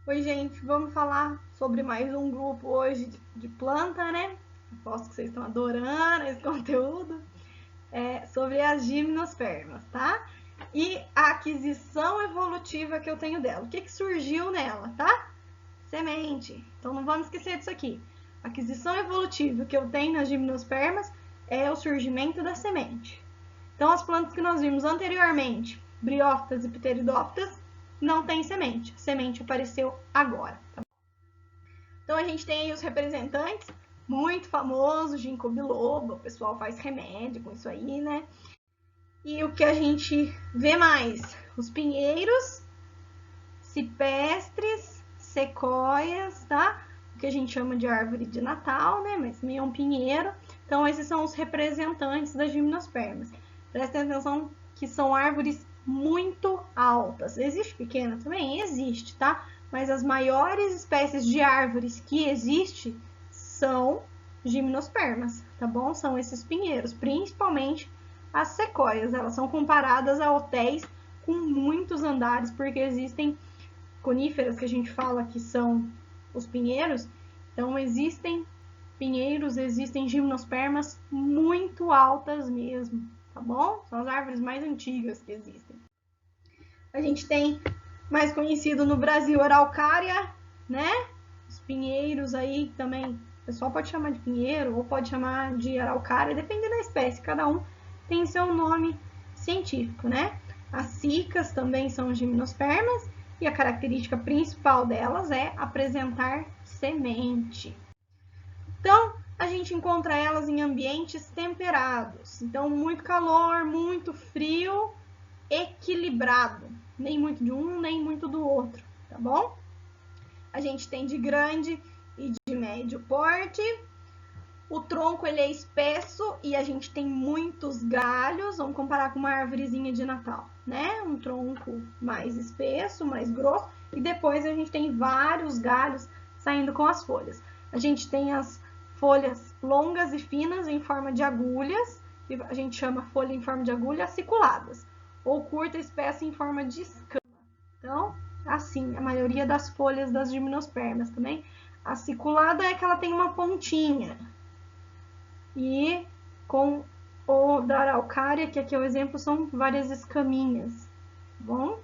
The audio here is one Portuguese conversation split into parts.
Oi, gente, vamos falar sobre mais um grupo hoje de planta, né? Aposto que vocês estão adorando esse conteúdo. Sobre as gimnospermas, tá? E a aquisição evolutiva que eu tenho dela. O que surgiu nela, tá? Semente. Então não vamos esquecer disso aqui. A aquisição evolutiva que eu tenho nas gimnospermas é o surgimento da semente. Então as plantas que nós vimos anteriormente, briófitas e pteridófitas, não tem semente. A semente apareceu agora. Tá? Então a gente tem aí os representantes muito famosos, ginkgo biloba, o pessoal faz remédio com isso aí, né? E o que a gente vê mais? Os pinheiros, cipestres, sequoias, tá? O que a gente chama de árvore de Natal, né? Mas também é um pinheiro. Então esses são os representantes das gimnospermas. Prestem atenção que são árvores muito altas. Existe pequena também? Existe, tá? Mas as maiores espécies de árvores que existem são gimnospermas, tá bom? São esses pinheiros, principalmente as sequoias. Elas são comparadas a hotéis com muitos andares, porque existem coníferas que a gente fala que são os pinheiros. Então existem pinheiros, existem gimnospermas muito altas mesmo, tá bom? São as árvores mais antigas que existem. A gente tem mais conhecido no Brasil araucária, né? Os pinheiros aí também, o pessoal pode chamar de pinheiro ou pode chamar de araucária, depende da espécie, cada um tem seu nome científico, né? As cicas também são gimnospermas e a característica principal delas é apresentar semente. Então, a gente encontra elas em ambientes temperados. Então, muito calor, muito frio, equilibrado. Nem muito de um, nem muito do outro, tá bom? A gente tem de grande e de médio porte. O tronco ele é espesso e a gente tem muitos galhos. Vamos comparar com uma árvorezinha de Natal, né? Um tronco mais espesso, mais grosso. E depois a gente tem vários galhos saindo com as folhas. A gente tem as folhas longas e finas em forma de agulhas, que a gente chama folha em forma de agulha, aciduladas, ou curta e espessa em forma de escama. Então, assim, a maioria das folhas das gimnospermas também. A aciculada é que ela tem uma pontinha. E com o da araucária, que aqui é o exemplo, são várias escaminhas, tá bom?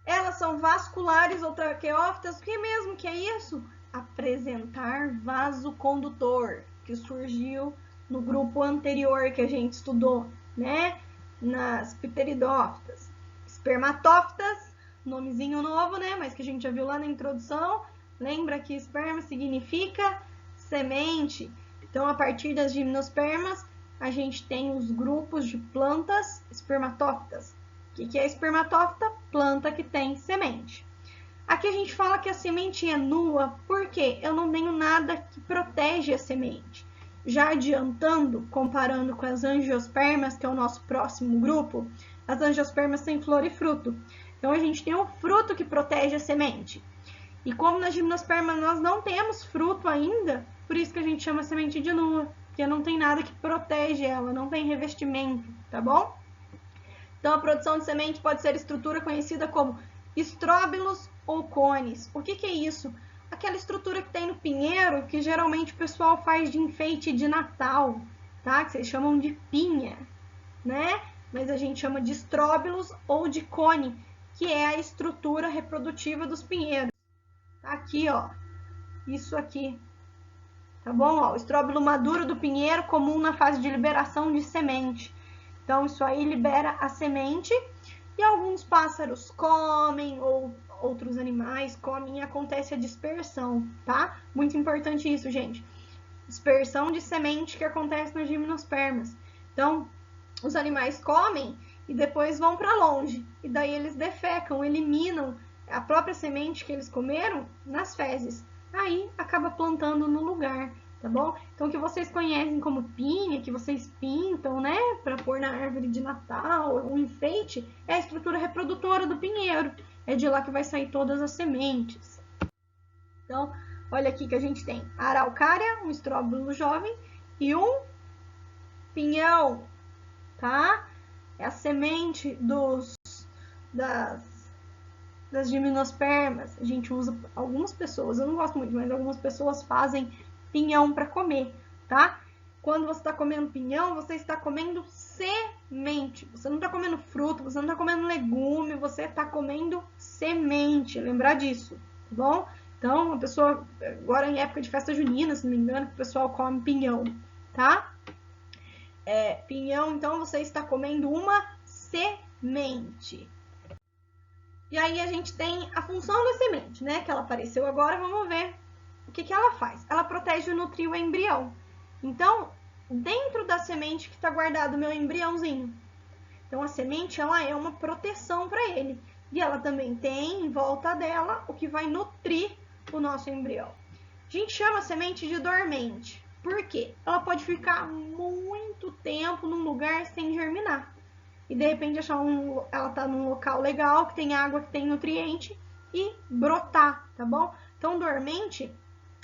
Elas são vasculares ou traqueófitas. O que mesmo que é isso? Apresentar vaso condutor, que surgiu no grupo anterior que a gente estudou, né? Nas pteridófitas. Espermatófitas, nomezinho novo, né? Mas que a gente já viu lá na introdução. Lembra que esperma significa semente. Então, a partir das gimnospermas, a gente tem os grupos de plantas espermatófitas. O que é espermatófita? Planta que tem semente. Aqui a gente fala que a semente é nua, porque eu não tenho nada que protege a semente. Já adiantando, comparando com as angiospermas, que é o nosso próximo grupo, as angiospermas têm flor e fruto. Então a gente tem um fruto que protege a semente. E como nas gimnospermas nós não temos fruto ainda, por isso que a gente chama a semente de nua, porque não tem nada que protege ela, não tem revestimento, tá bom? Então, a produção de semente pode ser estrutura conhecida como estróbilos ou cones. O que é isso? Aquela estrutura que tem no pinheiro, que geralmente o pessoal faz de enfeite de Natal, tá? Que vocês chamam de pinha, né? Mas a gente chama de estróbilos ou de cone, que é a estrutura reprodutiva dos pinheiros. Tá aqui, ó. Isso aqui. Tá bom? Ó, o estróbilo maduro do pinheiro, comum na fase de liberação de semente. Então, isso aí libera a semente e alguns pássaros comem ou outros animais comem e acontece a dispersão, tá? Muito importante isso, gente. Dispersão de semente que acontece nas gimnospermas. Então, os animais comem e depois vão para longe. E daí eles defecam, eliminam a própria semente que eles comeram nas fezes. Aí acaba plantando no lugar, tá bom? Então, o que vocês conhecem como pinha, que vocês pintam, né, para pôr na árvore de Natal, um enfeite, é a estrutura reprodutora do pinheiro. É de lá que vai sair todas as sementes. Então, olha aqui que a gente tem a araucária, um estróbilo jovem, e um pinhão, tá? É a semente das das gimnospermas, a gente usa, algumas pessoas, eu não gosto muito, mas algumas pessoas fazem pinhão para comer, tá? Quando você está comendo pinhão, você está comendo semente. Você não está comendo fruto, você não está comendo legume, você está comendo semente. Lembrar disso, tá bom? Então, uma pessoa, agora em época de festa junina, se não me engano, o pessoal come pinhão, tá? Pinhão, então, você está comendo uma semente. E aí a gente tem a função da semente, né? Que ela apareceu agora, vamos ver o que ela faz. Ela protege e nutrir o embrião. Então, dentro da semente que está guardado o meu embriãozinho. Então, a semente, ela é uma proteção para ele. E ela também tem, em volta dela, o que vai nutrir o nosso embrião. A gente chama a semente de dormente. Por quê? Ela pode ficar muito tempo num lugar sem germinar. E, de repente, ela tá num local legal, que tem água, que tem nutriente, e brotar, tá bom? Então, dormente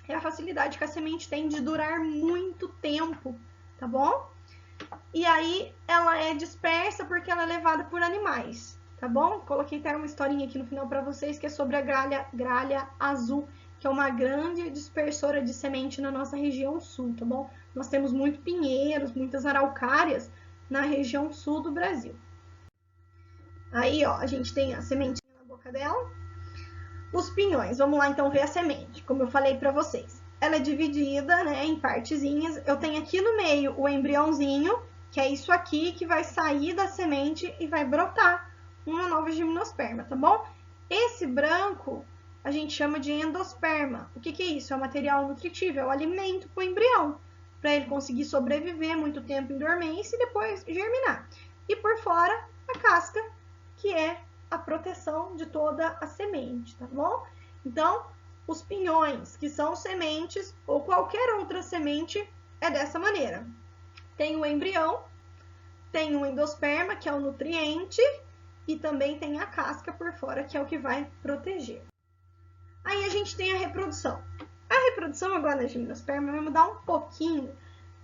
é a facilidade que a semente tem de durar muito tempo, tá bom? E aí ela é dispersa porque ela é levada por animais, tá bom? Coloquei até uma historinha aqui no final para vocês que é sobre a gralha azul, que é uma grande dispersora de semente na nossa região sul, tá bom? Nós temos muitos pinheiros, muitas araucárias na região sul do Brasil. Aí, ó, a gente tem a sementinha na boca dela. Os pinhões, vamos lá então ver a semente, como eu falei para vocês. Ela é dividida, né, em partezinhas. Eu tenho aqui no meio o embriãozinho, que é isso aqui, que vai sair da semente e vai brotar uma nova gimnosperma, tá bom? Esse branco a gente chama de endosperma. O que é isso? É o material nutritivo, é o alimento para o embrião, para ele conseguir sobreviver muito tempo em dormência e depois germinar. E por fora, a casca, que é a proteção de toda a semente, tá bom? Então, os pinhões, que são sementes, ou qualquer outra semente, é dessa maneira. Tem o embrião, tem o endosperma, que é o nutriente, e também tem a casca por fora, que é o que vai proteger. Aí a gente tem a reprodução. A reprodução agora na gimnosperma vai mudar um pouquinho,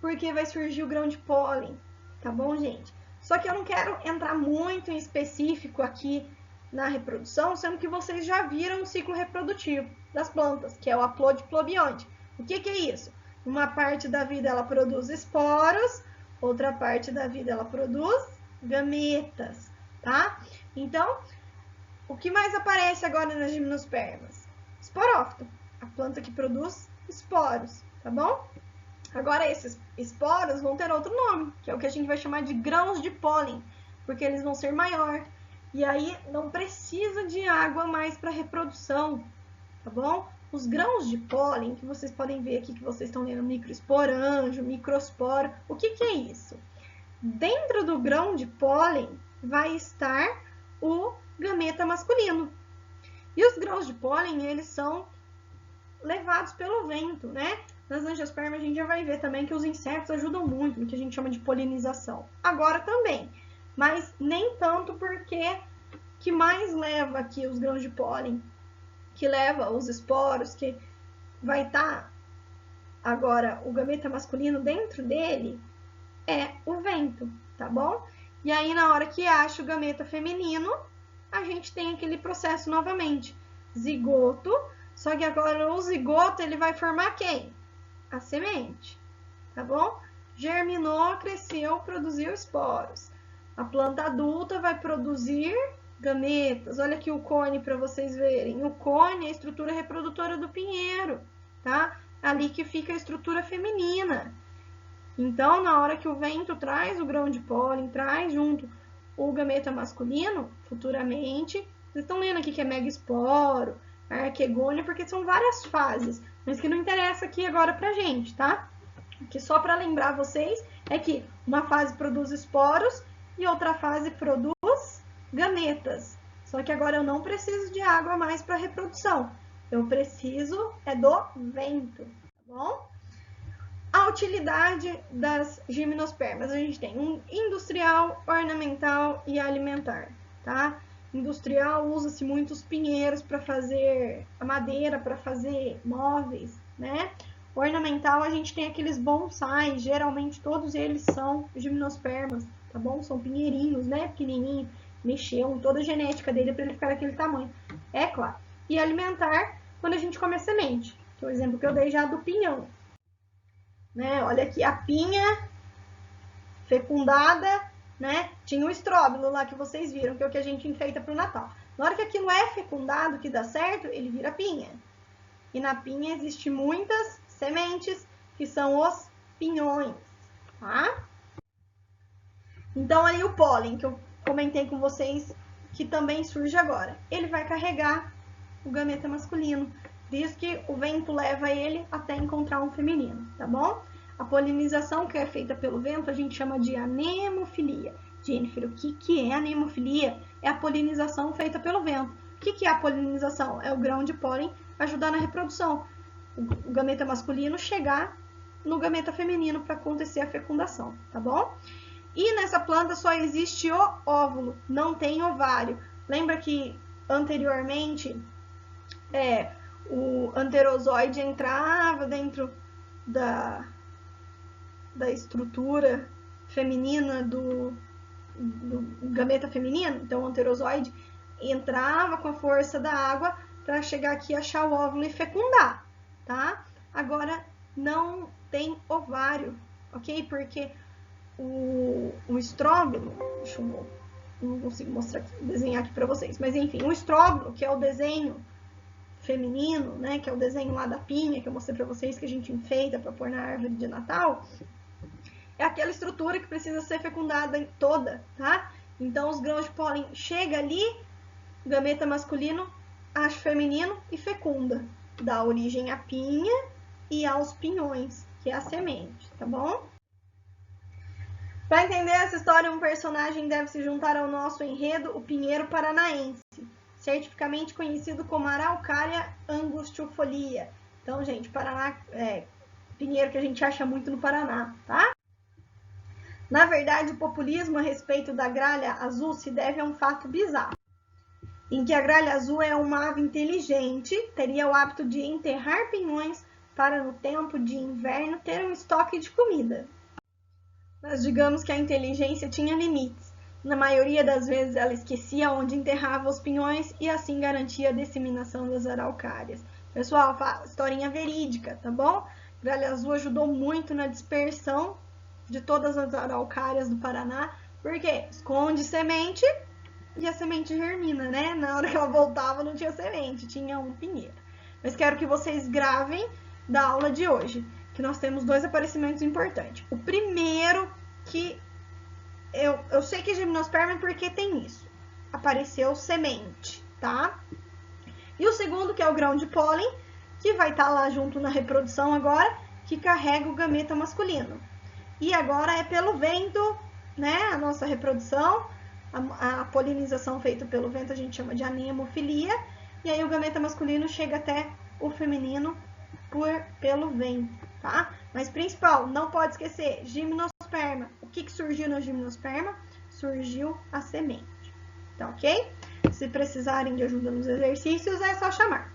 porque vai surgir o grão de pólen, tá bom, gente? Só que eu não quero entrar muito em específico aqui na reprodução, sendo que vocês já viram o ciclo reprodutivo das plantas, que é o haplodiplobiont. O que é isso? Uma parte da vida ela produz esporos, outra parte da vida ela produz gametas, tá? Então, o que mais aparece agora nas gimnospermas? Esporófito, a planta que produz esporos, tá bom? Agora, esses esporos vão ter outro nome, que é o que a gente vai chamar de grãos de pólen, porque eles vão ser maior. E aí, não precisa de água mais para reprodução, tá bom? Os grãos de pólen, que vocês podem ver aqui, que vocês estão lendo microesporanjo, microsporo, o que é isso? Dentro do grão de pólen vai estar o gameta masculino. E os grãos de pólen, eles são levados pelo vento, né? Nas angiospermas a gente já vai ver também que os insetos ajudam muito no que a gente chama de polinização. Agora também, mas nem tanto porque que mais leva aqui os grãos de pólen, que leva os esporos, que vai estar agora o gameta masculino dentro dele, é o vento, tá bom? E aí na hora que acha o gameta feminino, a gente tem aquele processo novamente, zigoto, só que agora o zigoto ele vai formar quem? A semente, tá bom? Germinou, cresceu, produziu esporos. A planta adulta vai produzir gametas. Olha aqui o cone para vocês verem. O cone é a estrutura reprodutora do pinheiro, tá? Ali que fica a estrutura feminina. Então, na hora que o vento traz o grão de pólen, traz junto o gameta masculino, futuramente, vocês estão lendo aqui que é megaesporo, arquegônia, porque são várias fases, mas que não interessa aqui agora pra gente, tá? Que só para lembrar vocês é que uma fase produz esporos e outra fase produz gametas. Só que agora eu não preciso de água mais para reprodução. Eu preciso é do vento, tá bom? A utilidade das gimnospermas, a gente tem um industrial, ornamental e alimentar, tá? Industrial usa-se muitos pinheiros para fazer a madeira, para fazer móveis, né? Ornamental a gente tem aqueles bonsais, geralmente todos eles são gimnospermas, tá bom? São pinheirinhos, né? Pequenininho, mexeu toda a genética dele para ele ficar daquele tamanho. É claro. E alimentar quando a gente come a semente, que é o exemplo que eu dei já do pinhão. Né? Olha aqui, a pinha fecundada, né? Tinha o estróbilo lá que vocês viram, que é o que a gente enfeita para o Natal. Na hora que aquilo é fecundado, que dá certo, ele vira pinha. E na pinha existem muitas sementes, que são os pinhões, tá? Então, aí o pólen, que eu comentei com vocês, que também surge agora. Ele vai carregar o gameta masculino, diz que o vento leva ele até encontrar um feminino, tá bom? A polinização que é feita pelo vento, a gente chama de anemofilia. Jennifer, o que é anemofilia? É a polinização feita pelo vento. O que é a polinização? É o grão de pólen ajudar na reprodução. O gameta masculino chegar no gameta feminino para acontecer a fecundação, tá bom? E nessa planta só existe o óvulo, não tem ovário. Lembra que anteriormente o anterozoide entrava dentro da estrutura feminina do gameta feminino? Então o anterozoide entrava com a força da água para chegar aqui, achar o óvulo e fecundar, tá? Agora não tem ovário, ok? Porque o estróbilo, deixa eu não consigo mostrar aqui, desenhar aqui para vocês, mas enfim, o estróbilo, que é o desenho feminino, né, que é o desenho lá da pinha, que eu mostrei para vocês, que a gente enfeita para pôr na árvore de Natal, é aquela estrutura que precisa ser fecundada toda, tá? Então, os grãos de pólen chegam ali, o gameta masculino acha feminino e fecunda. Dá origem à pinha e aos pinhões, que é a semente, tá bom? Para entender essa história, um personagem deve se juntar ao nosso enredo, o pinheiro paranaense, certificamente conhecido como Araucária angustiofolia. Então, gente, Paraná pinheiro que a gente acha muito no Paraná, tá? Na verdade, o populismo a respeito da gralha azul se deve a um fato bizarro, em que a gralha azul é uma ave inteligente, teria o hábito de enterrar pinhões para, no tempo de inverno, ter um estoque de comida. Mas digamos que a inteligência tinha limites. Na maioria das vezes ela esquecia onde enterrava os pinhões e assim garantia a disseminação das araucárias. Pessoal, historinha verídica, tá bom? Gralha azul ajudou muito na dispersão de todas as araucárias do Paraná, porque esconde semente e a semente germina, né? Na hora que ela voltava não tinha semente, tinha um pinheiro. Mas quero que vocês gravem da aula de hoje, que nós temos dois aparecimentos importantes. O primeiro, que eu sei que é gimnosperma porque tem isso, apareceu semente, tá? E o segundo, que é o grão de pólen, que vai estar lá junto na reprodução agora, que carrega o gameta masculino. E agora é pelo vento, né? A nossa reprodução, a polinização feita pelo vento a gente chama de anemofilia, e aí o gameta masculino chega até o feminino pelo vento, tá? Mas principal, não pode esquecer, gimnosperma. O que surgiu no gimnosperma? Surgiu a semente, tá ok? Se precisarem de ajuda nos exercícios, é só chamar.